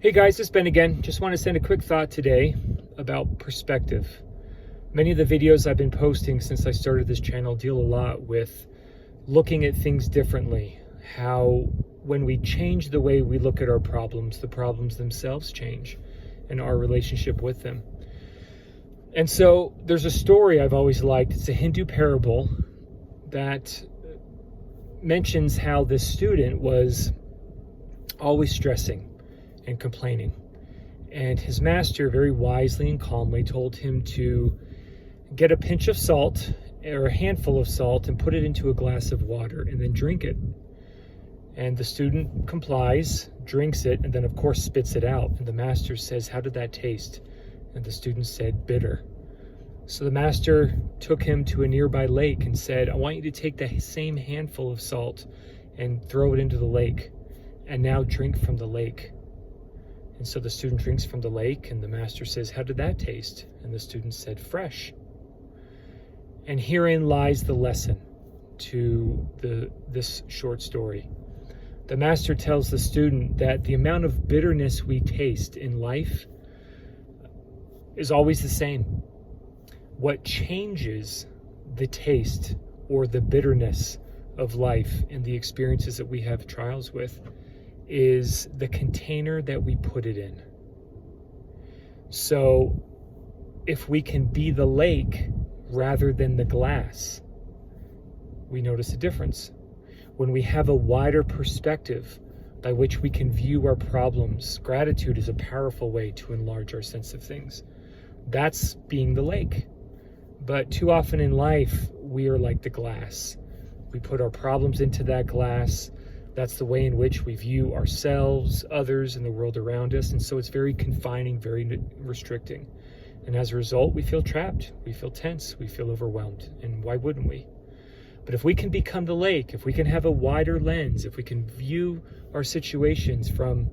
Hey guys, it's Ben again. Just want to send a quick thought today about perspective. Many of the videos I've been posting since I started this channel deal a lot with looking at things differently. How when we change the way we look at our problems, the problems themselves change and our relationship with them. And so there's a story I've always liked. It's a Hindu parable that mentions how this student was always stressing and complaining. And his master very wisely and calmly told him to get a pinch of salt or a handful of salt and put it into a glass of water and then drink it. And the student complies, drinks it, and then of course spits it out. And the master says, "How did that taste?" And the student said, "Bitter." So the master took him to a nearby lake and said, "I want you to take the same handful of salt and throw it into the lake, and now drink from the lake." And so the student drinks from the lake, and the master says, "How did that taste?" And the student said, "Fresh." And herein lies the lesson to this short story. The master tells the student that the amount of bitterness we taste in life is always the same. What changes the taste or the bitterness of life and the experiences that we have trials with is the container that we put it in. So if we can be the lake rather than the glass, we notice a difference. When we have a wider perspective by which we can view our problems, gratitude is a powerful way to enlarge our sense of things. That's being the lake. But too often in life, we are like the glass. We put our problems into that glass. That's the way in which we view ourselves, others, and the world around us. And so it's very confining, very restricting. And as a result, we feel trapped, we feel tense, we feel overwhelmed. And why wouldn't we? But if we can become the lake, if we can have a wider lens, if we can view our situations from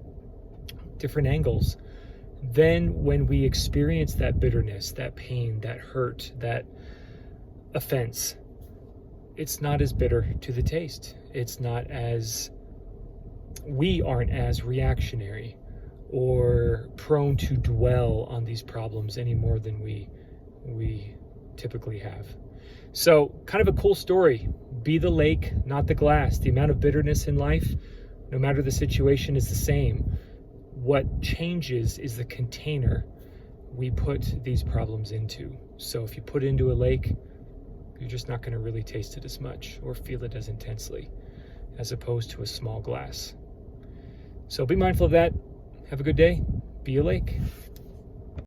different angles, then when we experience that bitterness, that pain, that hurt, that offense, it's not as bitter to the taste. It's not as, we aren't as reactionary or prone to dwell on these problems any more than we typically have. So kind of a cool story. Be the lake, not the glass. The amount of bitterness in life, no matter the situation, is the same. What changes is the container we put these problems into. So if you put it into a lake, you're just not going to really taste it as much or feel it as intensely as opposed to a small glass. So be mindful of that. Have a good day. Be a lake.